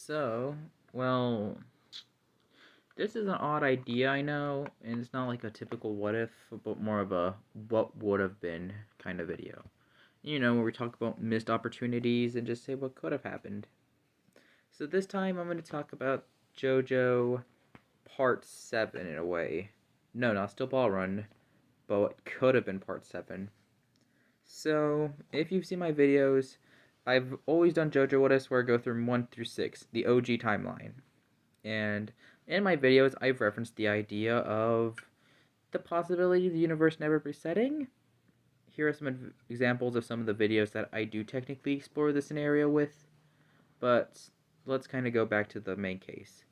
So, well, this is an odd idea, I know, and it's not like a typical what if, but more of a what would have been kind of video. You know, where we talk about missed opportunities and just say what could have happened. So this time I'm going to talk about JoJo Part 7 in a way. No, not still Ball Run, but what could have been Part 7. So, if you've seen my videos, I've always done JoJo What Ifs where I go through 1 through 6, the OG timeline. And in my videos, I've referenced the idea of the possibility of the universe never resetting. Here are some examples of some of the videos that I do technically explore the scenario with, but let's kind of go back to the main case.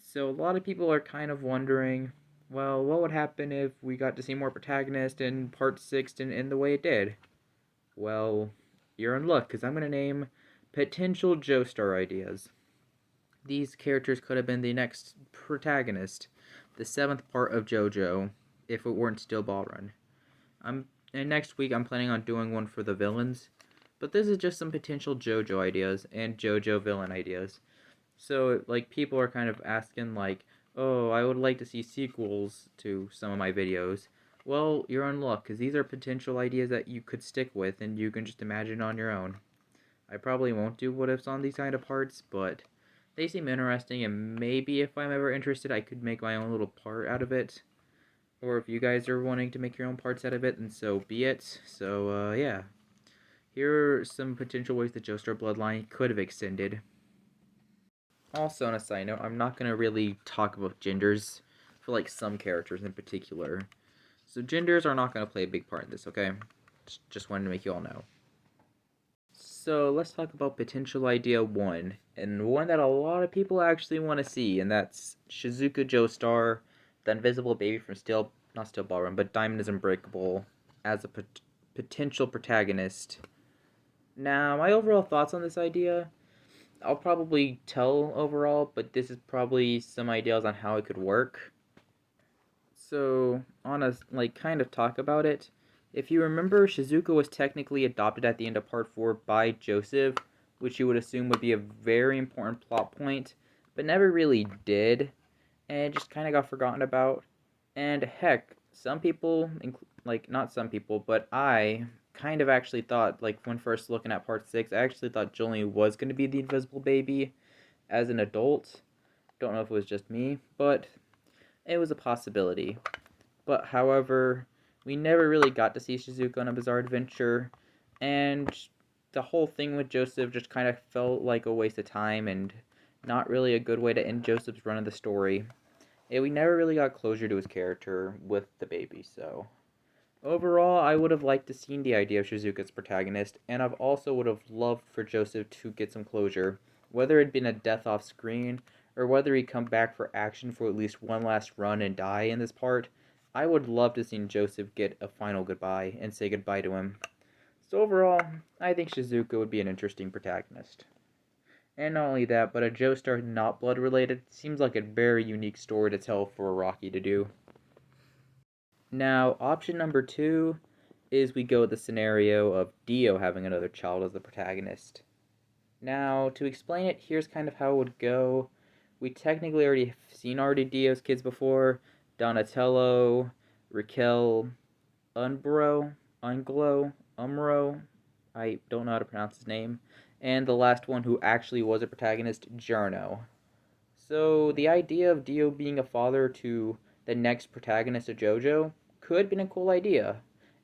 So a lot of people are kind of wondering, well, what would happen if we got to see more protagonists in Part 6 and in the way it did? Well, you're in luck, because I'm going to name potential Joestar ideas. These characters could have been the next protagonist, the 7th part of JoJo, if it weren't still Ball Run. And next week I'm planning on doing one for the villains, but this is just some potential JoJo ideas and JoJo villain ideas. So, like, people are kind of asking, like, oh, I would like to see sequels to some of my videos. Well, you're in luck, because these are potential ideas that you could stick with, and you can just imagine on your own. I probably won't do what ifs on these kind of parts, but they seem interesting, and maybe if I'm ever interested, I could make my own little part out of it. Or if you guys are wanting to make your own parts out of it, then so be it. So, yeah. Here are some potential ways the Joestar bloodline could have extended. Also, on a side note, I'm not going to really talk about genders for, like, some characters in particular. So genders are not going to play a big part in this, okay? Just wanted to make you all know. So let's talk about potential idea 1, and one that a lot of people actually want to see, and that's Shizuka Joestar, the invisible baby from not Steel Ball Run, but Diamond is Unbreakable, as a potential protagonist. Now, my overall thoughts on this idea, I'll probably tell overall, but this is probably some ideas on how it could work. So, on a, like, kind of talk about it, if you remember, Shizuka was technically adopted at the end of Part 4 by Joseph, which you would assume would be a very important plot point, but never really did, and it just kind of got forgotten about. And heck, some people, like, not some people, but I kind of actually thought, like, when first looking at Part 6, I actually thought Jolyne was going to be the invisible baby as an adult. Don't know if it was just me, but it was a possibility. But however, we never really got to see Shizuka on a bizarre adventure, and the whole thing with Joseph just kind of felt like a waste of time and not really a good way to end Joseph's run of the story. And we never really got closure to his character with the baby, so overall, I would have liked to see the idea of Shizuka as protagonist, and I've also would have loved for Joseph to get some closure, whether it'd been a death off screen, or whether he'd come back for action for at least one last run and die in this part. I would love to see Joseph get a final goodbye and say goodbye to him. So overall, I think Shizuka would be an interesting protagonist. And not only that, but a Joestar not blood related seems like a very unique story to tell for a Rocky to do. Now, option number 2 is we go with the scenario of Dio having another child as the protagonist. Now, to explain it, here's kind of how it would go. We technically already seen Dio's kids before. Donatello, Raquel, Umro, I don't know how to pronounce his name. And the last one who actually was a protagonist, Giorno. So, the idea of Dio being a father to the next protagonist of JoJo could have been a cool idea,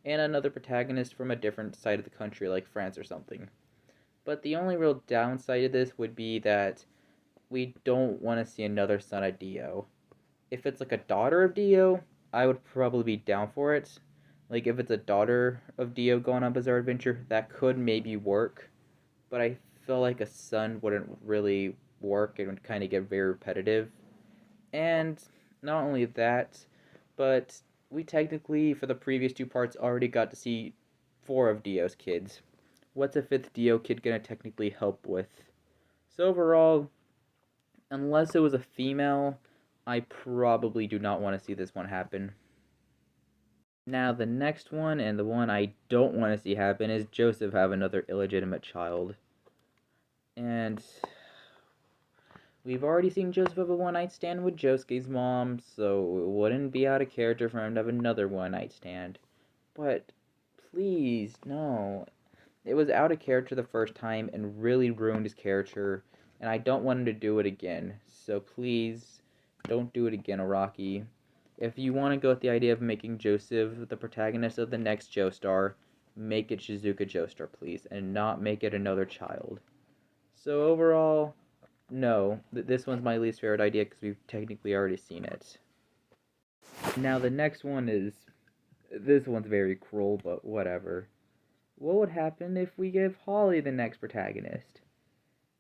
and another protagonist from a different side of the country, like France or something. But the only real downside of this would be that we don't want to see another son of Dio. If it's like a daughter of Dio, I would probably be down for it. Like, if it's a daughter of Dio going on Bizarre Adventure, that could maybe work. But I feel like a son wouldn't really work. It would kind of get very repetitive. And not only that, but we technically, for the previous 2 parts, already got to see 4 of Dio's kids. What's a 5th Dio kid gonna technically help with? So overall, unless it was a female, I probably do not want to see this one happen. Now, the next one, and the one I don't want to see happen, is Joseph have another illegitimate child. And We've already seen Joseph have a one-night stand with Josuke's mom, so it wouldn't be out of character for him to have another one-night stand. But please, no. It was out of character the first time and really ruined his character, and I don't want him to do it again. So please, don't do it again, Araki. If you want to go with the idea of making Joseph the protagonist of the next Joestar, make it Shizuka Joestar, please, and not make it another child. So overall, no, this one's my least favorite idea because we've technically already seen it. Now the next one is, this one's very cruel, but whatever. What would happen if we give Holly the next protagonist?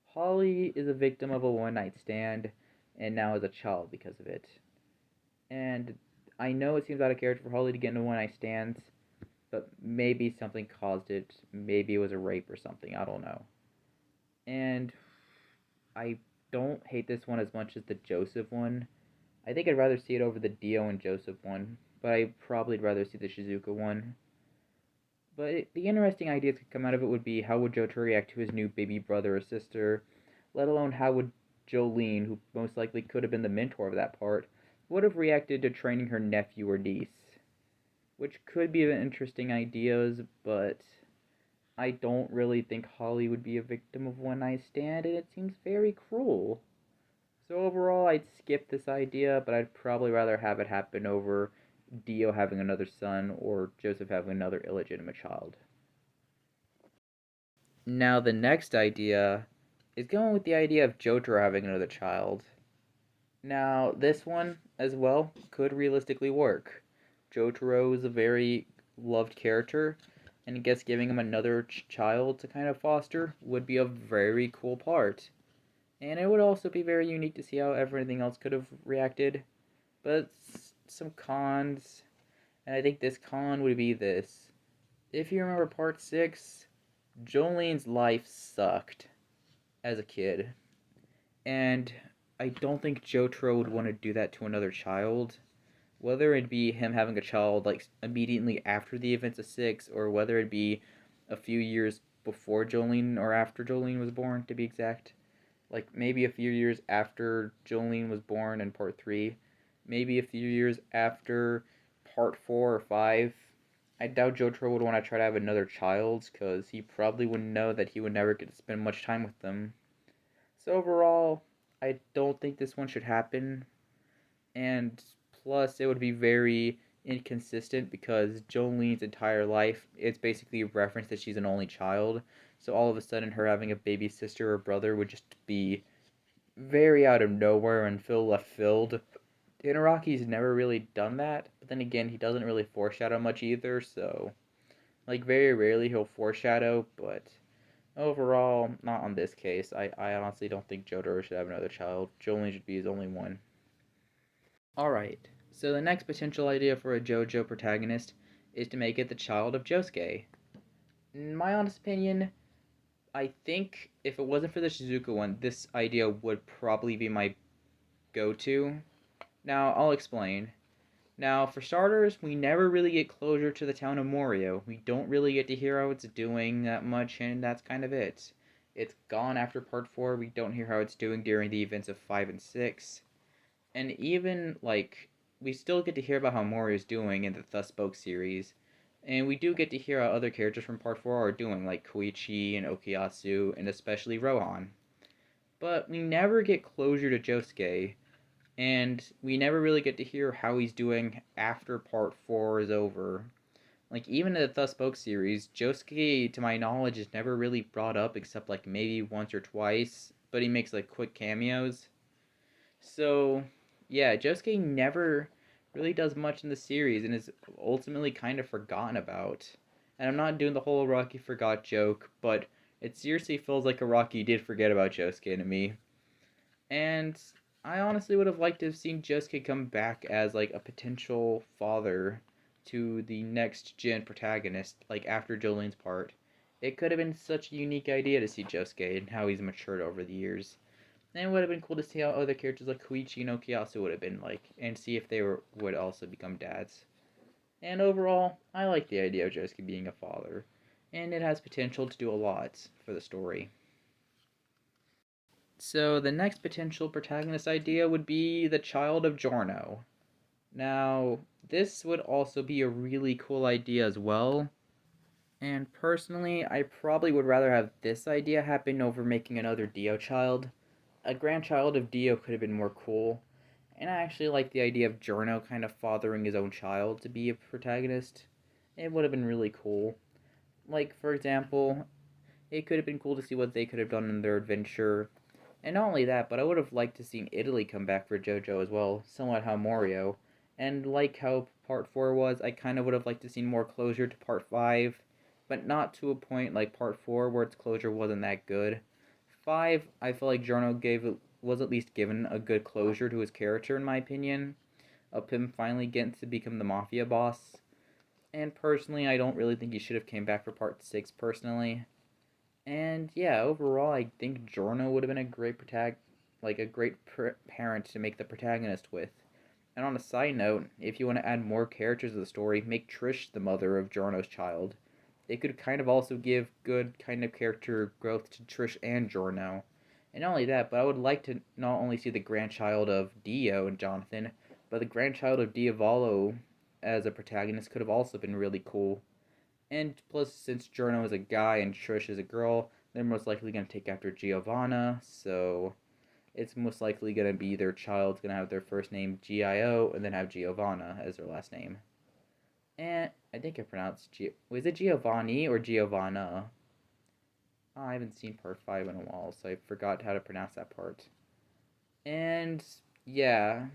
Holly is a victim of a one-night stand, and now is a child because of it. And I know it seems out of character for Holly to get into one-night stands, but maybe something caused it. Maybe it was a rape or something, I don't know. And I don't hate this one as much as the Joseph one. I think I'd rather see it over the Dio and Joseph one, but I'd probably rather see the Shizuka one. But the interesting ideas that could come out of it would be how would Jotaro react to his new baby brother or sister, let alone how would Jolyne, who most likely could have been the mentor of that part, would have reacted to training her nephew or niece. Which could be interesting ideas, but I don't really think Holly would be a victim of one night stand, and it seems very cruel. So overall, I'd skip this idea, but I'd probably rather have it happen over Dio having another son or Joseph having another illegitimate child. Now, the next idea is going with the idea of Jotaro having another child. Now, this one as well could realistically work. Jotaro is a very loved character, and I guess giving him another child to kind of foster would be a very cool part. And it would also be very unique to see how everything else could have reacted. But some cons, and I think this con would be this. If you remember part 6, Jolyne's life sucked as a kid. And I don't think Jotaro would want to do that to another child. Whether it be him having a child like immediately after the events of 6, or whether it be a few years before Jolyne or after Jolyne was born, to be exact. Like maybe a few years after Jolyne was born in part 3, maybe a few years after part 4 or 5. I doubt Jotaro would want to try to have another child, because he probably wouldn't know that he would never get to spend much time with them. So overall, I don't think this one should happen, and plus it would be very inconsistent because Jolene's entire life, it's basically a reference that she's an only child, so all of a sudden her having a baby sister or brother would just be very out of nowhere and feel left field. Inaraki's never really done that, but then again, he doesn't really foreshadow much either, so like very rarely he'll foreshadow, but overall, not on this case. I honestly don't think Jotaro should have another child. Jolyne should be his only one. Alright, so the next potential idea for a JoJo protagonist is to make it the child of Josuke. In my honest opinion, I think if it wasn't for the Shizuka one, this idea would probably be my go-to. Now, I'll explain. Now, for starters, we never really get closure to the town of Morio. We don't really get to hear how it's doing that much, and that's kind of it. It's gone after part 4. We don't hear how it's doing during the events of 5 and 6. And even, like, we still get to hear about how Morio's doing in the Thus Spoke series. And we do get to hear how other characters from part 4 are doing, like Koichi and Okuyasu, and especially Rohan. But we never get closure to Josuke, and we never really get to hear how he's doing after part 4 is over. Like, even in the Thus Spoke series, Josuke, to my knowledge, is never really brought up except, like, maybe once or twice, but he makes, like, quick cameos. So, yeah, Josuke never really does much in the series and is ultimately kind of forgotten about. And I'm not doing the whole Rocky forgot joke, but it seriously feels like Rocky did forget about Josuke to me. And I honestly would have liked to have seen Josuke come back as like a potential father to the next gen protagonist, like after Jolene's part. It could have been such a unique idea to see Josuke and how he's matured over the years. And it would have been cool to see how other characters like Koichi and Okuyasu would have been like, and see if they would also become dads. And overall, I like the idea of Josuke being a father, and it has potential to do a lot for the story. So the next potential protagonist idea would be the child of Giorno. Now, this would also be a really cool idea as well. And personally, I probably would rather have this idea happen over making another Dio child. A grandchild of Dio could have been more cool. And I actually like the idea of Giorno kind of fathering his own child to be a protagonist. It would have been really cool. Like, for example, it could have been cool to see what they could have done in their adventure. And not only that, but I would have liked to see Italy come back for JoJo as well, somewhat how Mario. And like how Part 4 was, I kind of would have liked to see more closure to Part 5, but not to a point like Part 4 where its closure wasn't that good. 5, I feel like Giorno was at least given a good closure to his character, in my opinion, of him finally getting to become the Mafia boss. And personally, I don't really think he should have came back for Part 6, personally. And yeah, overall, I think Giorno would have been a great parent to make the protagonist with. And on a side note, if you want to add more characters to the story, make Trish the mother of Giorno's child. They could kind of also give good kind of character growth to Trish and Giorno. And not only that, but I would like to not only see the grandchild of Dio and Jonathan, but the grandchild of Diavolo as a protagonist could have also been really cool. And plus, since Giorno is a guy and Trish is a girl, they're most likely going to take after Giovanna, so it's most likely going to be their child's going to have their first name Gio and then have Giovanna as their last name. And I think I pronounced was it Giovanni or Giovanna? Oh, I haven't seen part 5 in a while, so I forgot how to pronounce that part. And yeah,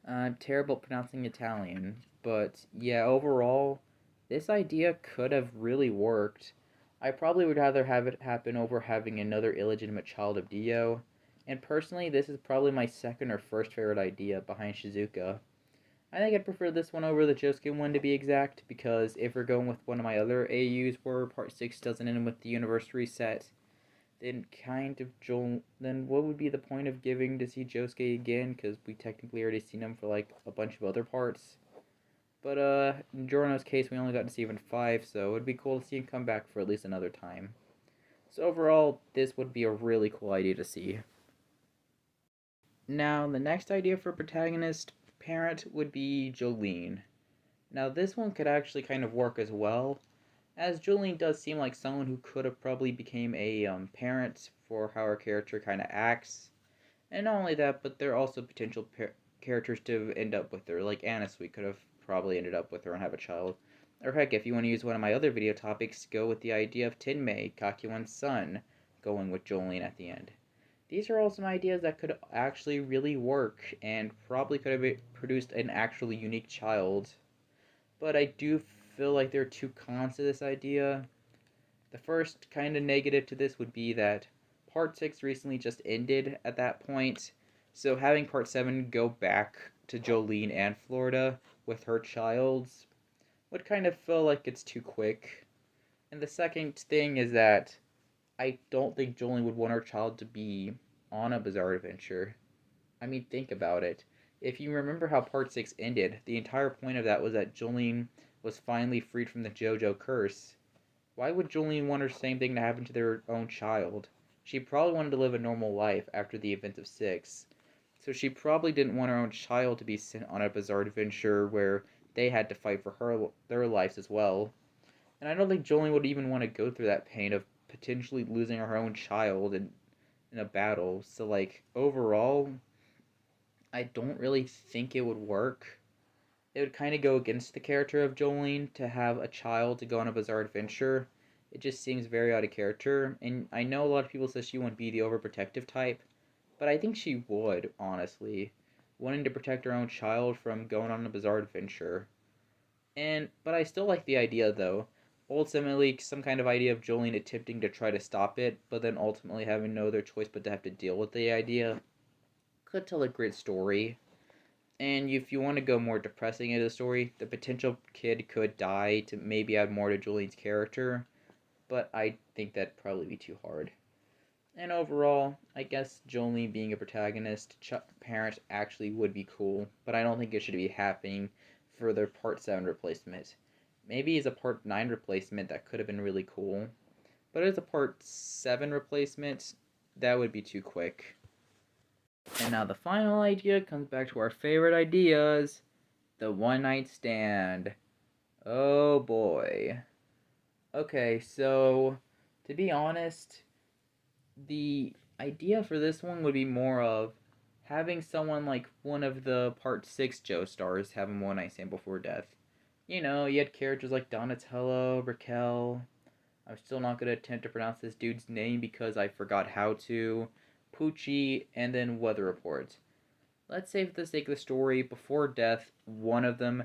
I'm terrible at pronouncing Italian, but yeah, overall, this idea could have really worked. I probably would rather have it happen over having another illegitimate child of Dio, and personally, this is probably my second or first favorite idea behind Shizuka. I think I'd prefer this one over the Josuke one to be exact, because if we're going with one of my other AUs where Part 6 doesn't end with the universe reset, then then what would be the point of giving to see Josuke again, because we technically already seen him for like a bunch of other parts. But in Giorno's case, we only got to see him in 5, so it would be cool to see him come back for at least another time. So overall, this would be a really cool idea to see. Now, the next idea for protagonist parent would be Jolyne. Now, this one could actually kind of work as well, as Jolyne does seem like someone who could have probably became a parent for how her character kind of acts. And not only that, but there are also potential characters to end up with her, like Anasui could have probably ended up with her and have a child. Or heck, if you want to use one of my other video topics, go with the idea of Tenmei, Kakiwan's son, going with Jolyne at the end. These are all some ideas that could actually really work, and probably could have produced an actually unique child. But I do feel like there are two cons to this idea. The first kind of negative to this would be that Part 6 recently just ended at that point, so having Part 7 go back to Jolyne and Florida with her child would kind of feel like it's too quick. And the second thing is that I don't think Jolyne would want her child to be on a bizarre adventure. I mean, think about it. If you remember how Part 6 ended, the entire point of that was that Jolyne was finally freed from the JoJo curse. Why would Jolyne want her same thing to happen to their own child? She probably wanted to live a normal life after the events of 6. So she probably didn't want her own child to be sent on a bizarre adventure where they had to fight for their lives as well. And I don't think Jolyne would even want to go through that pain of potentially losing her own child in a battle. So, like, overall, I don't really think it would work. It would kind of go against the character of Jolyne to have a child to go on a bizarre adventure. It just seems very out of character, and I know a lot of people say she wouldn't be the overprotective type, but I think she would, honestly, wanting to protect her own child from going on a bizarre adventure. But I still like the idea, though. Ultimately, some kind of idea of Jolyne attempting to try to stop it, but then ultimately having no other choice but to have to deal with the idea, could tell a great story. And if you want to go more depressing into the story, the potential kid could die to maybe add more to Jolyne's character, but I think that'd probably be too hard. And overall, I guess Jolyne being a protagonist, parent actually would be cool, but I don't think it should be happening for their Part 7 replacement. Maybe as a Part 9 replacement, that could have been really cool. But as a Part 7 replacement, that would be too quick. And now the final idea comes back to our favorite ideas, the one night stand. Oh boy. Okay, so to be honest, the idea for this one would be more of having someone like one of the Part 6 Joestars have a one night stand before death. You know, you had characters like Donatello, Raquel. I'm still not going to attempt to pronounce this dude's name because I forgot how to. Poochie, and then Weather Report. Let's say, for the sake of the story, before death, one of them,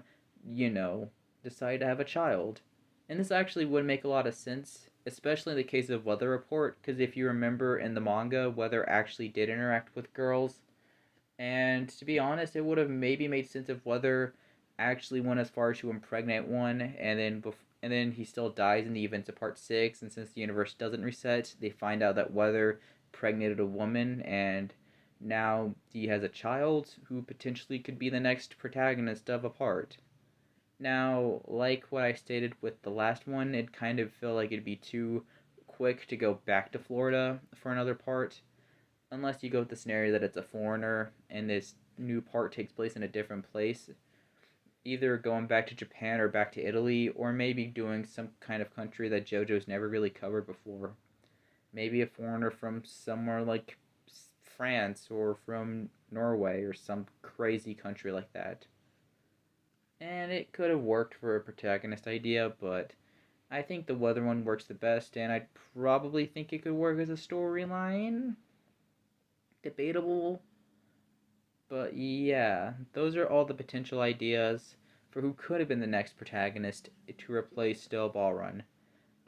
you know, decided to have a child. And this actually would make a lot of sense, especially in the case of Weather Report, because if you remember in the manga, Weather actually did interact with girls. And to be honest, it would have maybe made sense if Weather actually went as far as to impregnate one, and then he still dies in the events of Part 6, and since the universe doesn't reset, they find out that Weather impregnated a woman, and now he has a child who potentially could be the next protagonist of a part. Now, like what I stated with the last one, it kind of felt like it'd be too quick to go back to Florida for another part, unless you go with the scenario that it's a foreigner and this new part takes place in a different place, either going back to Japan or back to Italy, or maybe doing some kind of country that JoJo's never really covered before. Maybe a foreigner from somewhere like France or from Norway or some crazy country like that. And it could have worked for a protagonist idea, but I think the weather one works the best, and I'd probably think it could work as a storyline. Debatable. But yeah, those are all the potential ideas for who could have been the next protagonist to replace Still Ball Run.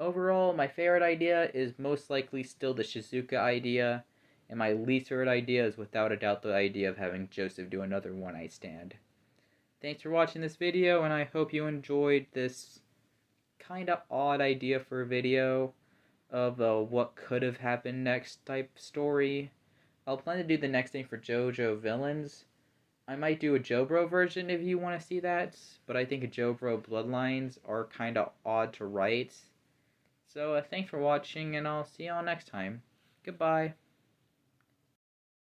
Overall, my favorite idea is most likely still the Shizuka idea, and my least favorite idea is without a doubt the idea of having Joseph do another one night stand. Thanks for watching this video, and I hope you enjoyed this kinda odd idea for a video of what could have happened next type story. I'll plan to do the next thing for JoJo villains. I might do a JoBro version if you want to see that, but I think JoBro bloodlines are kinda odd to write. So thanks for watching, and I'll see y'all next time. Goodbye.